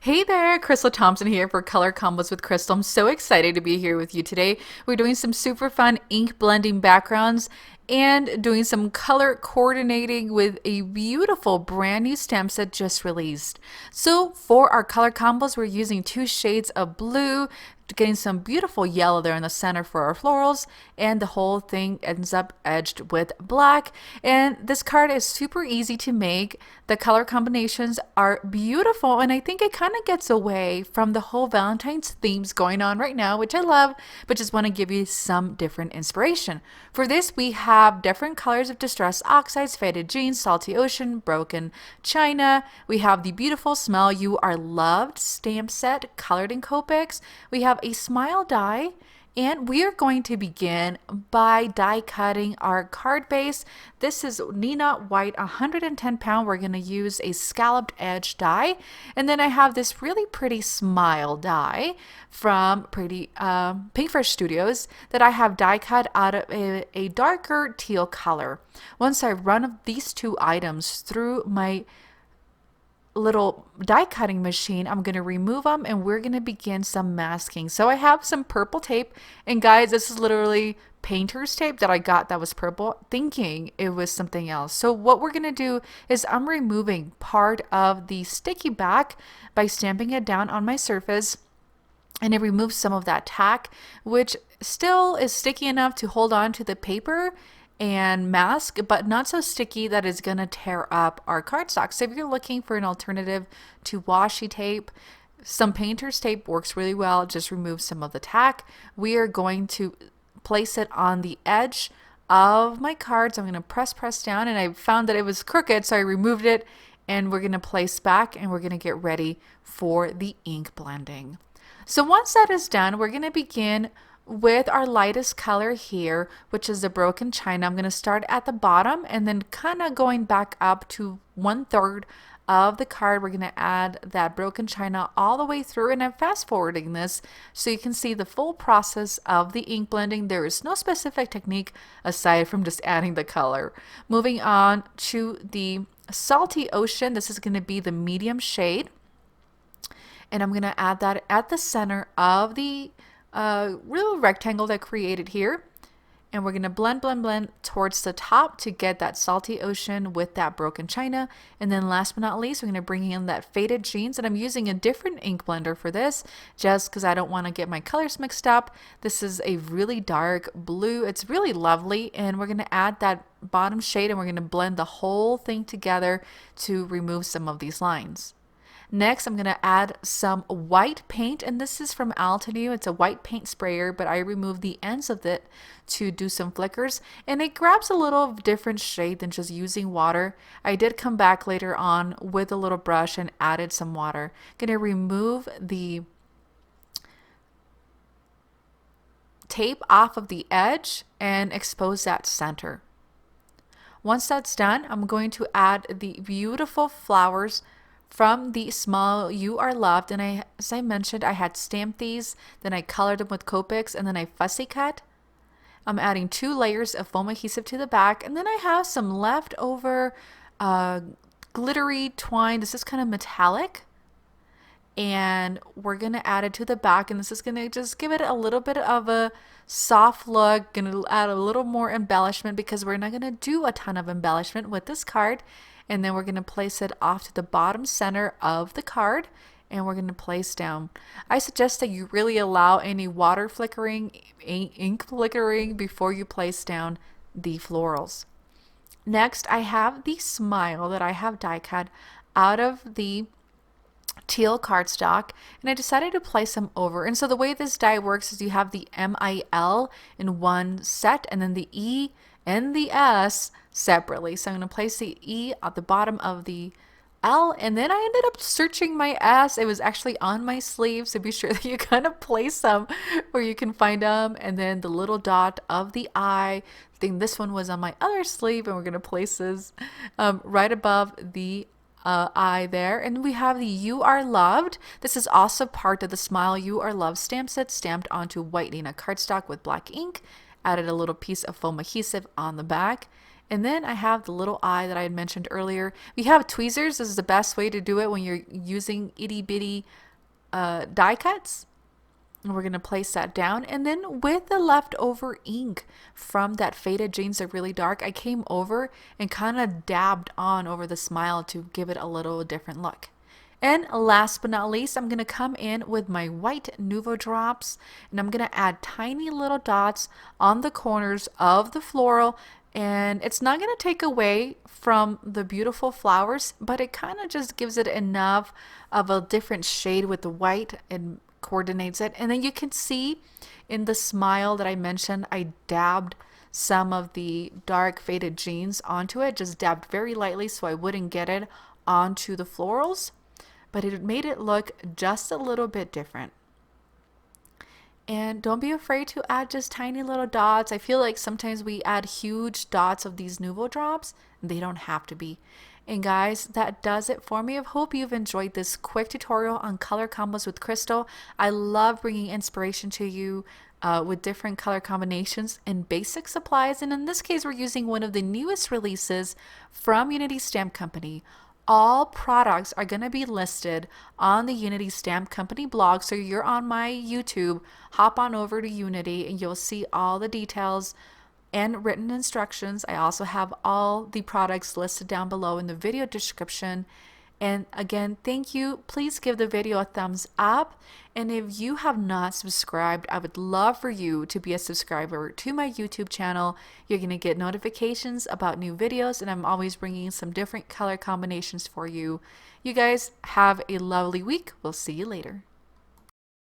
Hey there, Crystal Thompson here for Color Combos with Crystal. I'm so excited to be here with you today. We're doing some super fun ink blending backgrounds and doing some color coordinating with a beautiful brand new stamp set just released. So for our color combos, we're using two shades of blue, getting some beautiful yellow there in the center for our florals, and the whole thing ends up edged with black. And this card is super easy to make. The color combinations are beautiful, and I think it kind of gets away from the whole Valentine's themes going on right now, which I love, but just want to give you some different inspiration. For this, we have different colors of distress oxides, faded jeans, salty ocean, broken china. We have the beautiful Smell You Are Loved stamp set colored in Copics. We have a smile die, and we are going to begin by die cutting our card base. This is Nina White 110 pound. We're going to use a scalloped edge die. And then I have this really pretty smile die from Pinkfish Studios that I have die cut out of a darker teal color. Once I run these two items through my little die cutting machine, I'm going to remove them and we're going to begin some masking. So I have some purple tape, and guys, this is literally painter's tape that I got that was purple, thinking it was something else. So what we're going to do is I'm removing part of the sticky back by stamping it down on my surface, and it removes some of that tack, which still is sticky enough to hold on to the paper and mask, but not so sticky that it's gonna tear up our cardstock. So if you're looking for an alternative to washi tape, some painter's tape works really well. Just remove some of the tack. We are going to place it on the edge of my cards. I'm gonna press down, and I found that it was crooked, so I removed it, and we're gonna place back, and we're gonna get ready for the ink blending. So once that is done, we're gonna begin with our lightest color here, which is the broken china. I'm going to start at the bottom and then kind of going back up to 1/3 of the card. We're going to add that broken china all the way through, and I'm fast forwarding this so you can see the full process of the ink blending. There is no specific technique aside from just adding the color. Moving on to the salty ocean. This is going to be the medium shade, and I'm going to add that at the center of the little rectangle that I created here, and we're going to blend towards the top to get that salty ocean with that broken china. And then last but not least, we're going to bring in that faded jeans, and I'm using a different ink blender for this just because I don't want to get my colors mixed up. This is a really dark blue. It's really lovely, and we're going to add that bottom shade, and we're going to blend the whole thing together to remove some of these lines. Next, I'm going to add some white paint, and this is from Altenew. It's a white paint sprayer, but I removed the ends of it to do some flickers, and it grabs a little different shade than just using water. I did come back later on with a little brush and added some water. Going to remove the tape off of the edge and expose that center. Once that's done, I'm going to add the beautiful flowers from the Smell You Are Loved, and as I mentioned, I had stamped these, then I colored them with Copics, and then I fussy cut. I'm adding 2 layers of foam adhesive to the back, and then I have some leftover glittery twine. This is kind of metallic, and we're going to add it to the back, and this is going to just give it a little bit of a soft look. Going to add a little more embellishment because we're not going to do a ton of embellishment with this card. And then we're going to place it off to the bottom center of the card, and we're going to place down. I suggest that you really allow any water flickering, ink flickering before you place down the florals. Next, I have the smile that I have die cut out of the teal cardstock, and I decided to place them over. And so the way this die works is you have the MIL in one set, and then the E and the S separately. So I'm going to place the E at the bottom of the L, and then I ended up searching my S. It was actually on my sleeve, so be sure that you kind of place them where you can find them. And then the little dot of the I think this one was on my other sleeve, and we're going to place this right above the I there. And we have the You Are Loved. This is also part of the Smile You Are Loved stamp set, stamped onto white Nina cardstock with black ink. Added a little piece of foam adhesive on the back. And then I have the little eye that I had mentioned earlier. We have tweezers. This is the best way to do it when you're using itty bitty die cuts. And we're going to place that down. And then with the leftover ink from that faded jeans that are really dark, I came over and kind of dabbed on over the smile to give it a little different look. And last but not least, I'm going to come in with my white Nuvo drops, and I'm going to add tiny little dots on the corners of the floral. And it's not going to take away from the beautiful flowers, but it kind of just gives it enough of a different shade with the white and coordinates it. And then you can see in the smile that I mentioned, I dabbed some of the dark faded jeans onto it, just dabbed very lightly so I wouldn't get it onto the florals, but it made it look just a little bit different. And don't be afraid to add just tiny little dots. I feel like sometimes we add huge dots of these Nuvo drops. They don't have to be. And guys, that does it for me. I hope you've enjoyed this quick tutorial on color combos with crystal. I love bringing inspiration to you with different color combinations and basic supplies. And in this case, we're using one of the newest releases from Unity Stamp Company. All products are going to be listed on the Unity Stamp Company blog. So you're on my YouTube, hop on over to Unity and you'll see all the details and written instructions. I also have all the products listed down below in the video description. And again, thank you. Please give the video a thumbs up. And if you have not subscribed, I would love for you to be a subscriber to my YouTube channel. You're going to get notifications about new videos, and I'm always bringing some different color combinations for you. You guys have a lovely week. We'll see you later.